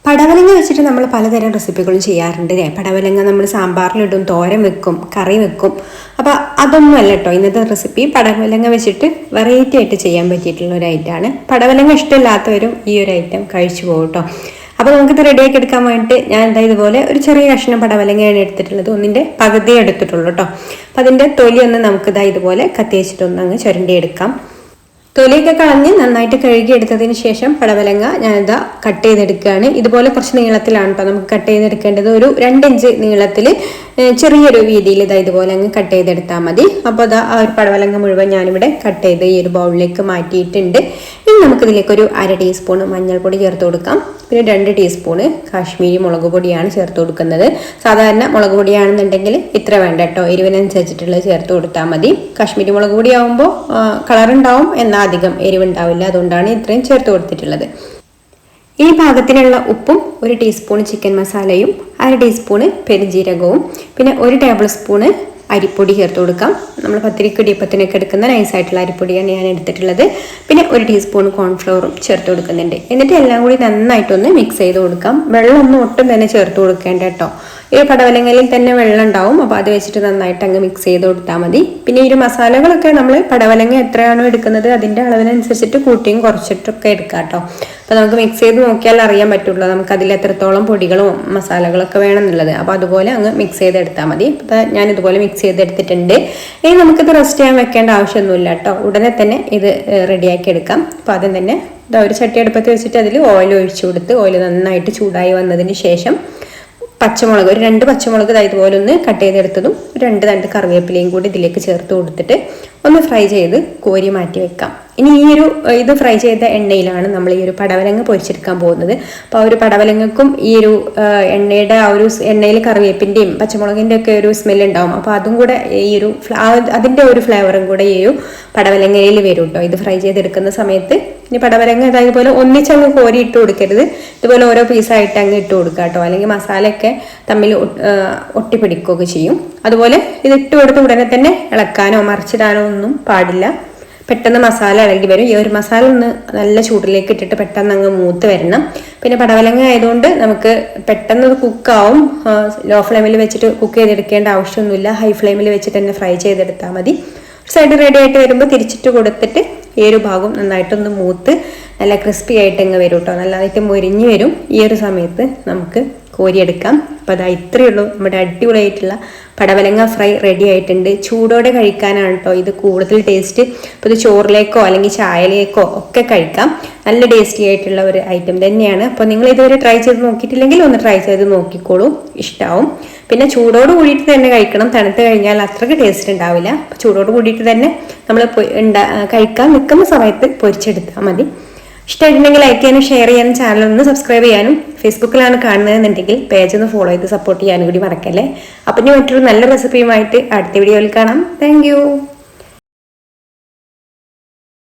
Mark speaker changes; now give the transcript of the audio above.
Speaker 1: പടവലങ്ങ വെച്ചിട്ട് നമ്മൾ പലതരം റെസിപ്പികളും ചെയ്യാറുണ്ട് അല്ലേ. പടവലങ്ങ നമ്മൾ സാമ്പാറിലിടും, തോരൻ വെക്കും, കറി വെക്കും. അപ്പോൾ അതൊന്നും അല്ല കേട്ടോ ഇന്നത്തെ റെസിപ്പി. പടവലങ്ങ വെച്ചിട്ട് വെറൈറ്റി ആയിട്ട് ചെയ്യാൻ പറ്റിയിട്ടുള്ള ഒരു ഐറ്റമാണ്. പടവലങ്ങ ഇഷ്ടമില്ലാത്തവരും ഈ ഒരു ഐറ്റം കഴിച്ചു പോകും കേട്ടോ. അപ്പോൾ നമുക്കിത് റെഡിയാക്കി എടുക്കാൻ വേണ്ടിയിട്ട് ഞാൻ എന്താ ഇതുപോലെ ഒരു ചെറിയ കഷ്ണം പടവലങ്ങയാണ് എടുത്തിട്ടുള്ളത്. ഒന്നിൻ്റെ പകുതി എടുത്തിട്ടുള്ളൂ കേട്ടോ. അപ്പോൾ അതിൻ്റെ തൊലി ഒന്ന് നമുക്കിതാ ഇതുപോലെ കത്തി വെച്ചിട്ടൊന്ന് അങ്ങ് ചുരണ്ടി എടുക്കാം. തൊലിയൊക്കെ കളഞ്ഞ് നന്നായിട്ട് കഴുകി എടുത്തതിന് ശേഷം പടവലങ്ങ ഞാനിതാ കട്ട് ചെയ്തെടുക്കുകയാണ്. ഇതുപോലെ കുറച്ച് നീളത്തിലാണ് കേട്ടോ നമുക്ക് കട്ട് ചെയ്തെടുക്കേണ്ടത്. ഒരു 2 ഇഞ്ച് നീളത്തിൽ ചെറിയൊരു വീതിയിൽ ഇതാ ഇതുപോലെ അങ്ങ് കട്ട് ചെയ്തെടുത്താൽ മതി. അപ്പോൾ അതാ ആ ഒരു പടവലങ്ങ മുഴുവൻ ഞാനിവിടെ കട്ട് ചെയ്ത് ഈ ഒരു ബൗളിലേക്ക് മാറ്റിയിട്ടുണ്ട്. ഇനി നമുക്കിതിലേക്ക് ഒരു 1/2 ടീസ്പൂൺ മഞ്ഞൾപ്പൊടി ചേർത്ത് കൊടുക്കാം. പിന്നെ 2 ടീസ്പൂണ് കാശ്മീരി മുളക് പൊടിയാണ് ചേർത്ത് കൊടുക്കുന്നത്. സാധാരണ മുളക് പൊടിയാണെന്നുണ്ടെങ്കിൽ ഇത്ര വേണ്ട കേട്ടോ, എരിവിനനുസരിച്ചിട്ടുള്ളത് ചേർത്ത് കൊടുത്താൽ മതി. കാശ്മീരി മുളക് പൊടി ആകുമ്പോൾ കളറുണ്ടാവും, എന്നാൽ അധികം എരിവുണ്ടാവില്ല. അതുകൊണ്ടാണ് ഇത്രയും ചേർത്ത് കൊടുത്തിട്ടുള്ളത്. ഈ പാകത്തിനുള്ള ഉപ്പും 1 ടീസ്പൂൺ ചിക്കൻ മസാലയും 1/2 ടീസ്പൂണ് പെരുംജീരകവും പിന്നെ 1 ടേബിൾ സ്പൂണ് അരിപ്പൊടി ചേർത്ത് കൊടുക്കാം. നമ്മൾ പത്തിരിക്ക് ഇടിയപ്പത്തിനൊക്കെ എടുക്കുന്ന നൈസായിട്ടുള്ള അരിപ്പൊടിയാണ് ഞാൻ എടുത്തിട്ടുള്ളത്. പിന്നെ 1 ടീസ്പൂൺ കോൺഫ്ലവറും ചേർത്ത് കൊടുക്കുന്നുണ്ട്. എന്നിട്ട് എല്ലാം കൂടി നന്നായിട്ടൊന്ന് മിക്സ് ചെയ്ത് കൊടുക്കാം. വെള്ളമൊന്നും ഒട്ടും തന്നെ ചേർത്ത് കൊടുക്കേണ്ട കേട്ടോ. ഈ പടവലങ്ങയിൽ തന്നെ വെള്ളം ഉണ്ടാവും. അപ്പോൾ അത് വെച്ചിട്ട് നന്നായിട്ട് അങ്ങ് മിക്സ് ചെയ്ത് കൊടുത്താൽ മതി. പിന്നെ ഈ ഒരു മസാലകളൊക്കെ നമ്മൾ പടവലങ്ങ എത്രയാണോ എടുക്കുന്നത് അതിൻ്റെ അളവിനനുസരിച്ചിട്ട് കൂട്ടിയും കുറച്ചിട്ടൊക്കെ എടുക്കാം കേട്ടോ. അപ്പോൾ നമുക്ക് മിക്സ് ചെയ്ത് നോക്കിയാൽ അറിയാൻ പറ്റുള്ളൂ നമുക്ക് അതിൽ എത്രത്തോളം പൊടികളും മസാലകളൊക്കെ വേണമെന്നുള്ളത്. അപ്പോൾ അതുപോലെ അങ്ങ് മിക്സ് ചെയ്തെടുത്താൽ മതി. അപ്പോൾ ഞാൻ ഇതുപോലെ മിക്സ് ചെയ്തെടുത്തിട്ടുണ്ട്. ഇനി നമുക്കിത് റെസ്റ്റ് ചെയ്യാൻ വെക്കേണ്ട ആവശ്യമൊന്നുമില്ല കേട്ടോ. ഉടനെ തന്നെ ഇത് റെഡിയാക്കി എടുക്കാം. അപ്പോൾ ആദ്യം തന്നെ ഇതാ ഒരു ചട്ടി അടുപ്പത്ത് വെച്ചിട്ട് അതിൽ ഓയിൽ ഒഴിച്ചു കൊടുത്ത് ഓയിൽ നന്നായിട്ട് ചൂടായി വന്നതിന് ശേഷം പച്ചമുളക് ഒരു 2 പച്ചമുളക് ഇതുപോലെ ഒന്ന് കട്ട് ചെയ്തെടുത്തതും 2 തണ്ട് കറിവേപ്പിലയും കൂടി ഇതിലേക്ക് ചേർത്ത് കൊടുത്തിട്ട് ഒന്ന് ഫ്രൈ ചെയ്ത് കോരി മാറ്റി വെക്കാം. ഇനി ഈ ഒരു ഇത് ഫ്രൈ ചെയ്ത എണ്ണയിലാണ് നമ്മൾ ഈ ഒരു പടവലങ്ങ പൊരിച്ചെടുക്കാൻ പോകുന്നത്. അപ്പോൾ ആ ഒരു പടവലങ്ങക്കും ഈ ഒരു എണ്ണയുടെ ആ ഒരു എണ്ണയിൽ കറിവേപ്പിൻ്റെയും പച്ചമുളകിൻ്റെ ഒക്കെ ഒരു സ്മെല്ല് ഉണ്ടാവും. അപ്പോൾ അതും കൂടെ ഈ ഒരു അതിൻ്റെ ഒരു ഫ്ലേവറും കൂടെ ഈ ഒരു പടവലങ്ങയിൽ വരും കേട്ടോ ഇത് ഫ്രൈ ചെയ്തെടുക്കുന്ന സമയത്ത്. ഇനി പടവലങ്ങ ഇതേപോലെ ഒന്നിച്ചങ്ങ് കോരി ഇട്ട് കൊടുക്കരുത്. ഇതുപോലെ ഓരോ പീസായിട്ട് അങ്ങ് ഇട്ട് കൊടുക്കുക കേട്ടോ, അല്ലെങ്കിൽ മസാലയൊക്കെ തമ്മിൽ ഒട്ടിപ്പിടിക്കുകയൊക്കെ ചെയ്യും. അതുപോലെ ഇത് ഇട്ട് കൊടുത്ത് ഉടനെ തന്നെ ഇളക്കാനോ മറിച്ചിടാനോ ഒന്നും പാടില്ല. പെട്ടെന്ന് മസാല ഇളകി വരും. ഈ ഒരു മസാല ഒന്ന് നല്ല ചൂടിലേക്ക് ഇട്ടിട്ട് പെട്ടെന്ന് അങ്ങ് മൂത്ത് വരണം. പിന്നെ പടവലങ്ങ ആയതുകൊണ്ട് നമുക്ക് പെട്ടെന്ന് കുക്കാവും. ലോ ഫ്ലെയിമിൽ വെച്ചിട്ട് കുക്ക് ചെയ്തെടുക്കേണ്ട ആവശ്യമൊന്നുമില്ല. ഹൈ ഫ്ലെയിമിൽ വെച്ചിട്ട് തന്നെ ഫ്രൈ ചെയ്തെടുത്താൽ മതി. സൈഡ് റെഡി ആയിട്ട് വരുമ്പോൾ തിരിച്ചിട്ട് കൊടുത്തിട്ട് ഈ ഒരു ഭാഗം നന്നായിട്ടൊന്ന് മൂത്ത് നല്ല ക്രിസ്പി ആയിട്ട് അങ്ങ് വരും കേട്ടോ. നല്ലതായിട്ട് മൊരിഞ്ഞ് വരും. ഈ ഒരു സമയത്ത് നമുക്ക് കോരിയെടുക്കാം. അപ്പോൾ അതാ ഇത്രയേ ഉള്ളൂ, നമ്മുടെ അടിപൊളിയായിട്ടുള്ള പടവലങ്ങ ഫ്രൈ റെഡി ആയിട്ടുണ്ട്. ചൂടോടെ കഴിക്കാനാണ് കേട്ടോ ഇത് കൂടുതൽ ടേസ്റ്റ്. അപ്പോൾ ഇത് ചോറിലേക്കോ അല്ലെങ്കിൽ ചായയിലേക്കോ ഒക്കെ കഴിക്കാം. നല്ല ടേസ്റ്റി ആയിട്ടുള്ള ഒരു ഐറ്റം തന്നെയാണ്. അപ്പോൾ നിങ്ങൾ ഇതുവരെ ട്രൈ ചെയ്ത് നോക്കിയിട്ടില്ലെങ്കിൽ ഒന്ന് ട്രൈ ചെയ്ത് നോക്കിക്കോളൂ, ഇഷ്ടമാവും. പിന്നെ ചൂടോട് കൂടിയിട്ട് തന്നെ കഴിക്കണം. തണുത്ത് കഴിഞ്ഞാൽ അത്രയ്ക്ക് ടേസ്റ്റ് ഉണ്ടാവില്ല. അപ്പോൾ ചൂടോട് കൂടിയിട്ട് തന്നെ നമ്മൾ കഴിക്കാൻ നിൽക്കുന്ന സമയത്ത് പൊരിച്ചെടുത്താൽ മതി. ഇഷ്ടമായിട്ടുണ്ടെങ്കിൽ ലൈക്ക് ചെയ്യാനും ഷെയർ ചെയ്യാനും ചാനൽ ഒന്ന് സബ്സ്ക്രൈബ് ചെയ്യാനും, ഫേസ്ബുക്കിലാണ് കാണുന്നതെന്നുണ്ടെങ്കിൽ പേജ് ഒന്ന് ഫോളോ ചെയ്ത് സപ്പോർട്ട് ചെയ്യാനും കൂടി മറക്കല്ലേ. അപ്പം ഇനി മറ്റൊരു നല്ല റെസിപ്പിയുമായിട്ട് അടുത്ത വീഡിയോയിൽ കാണാം. താങ്ക്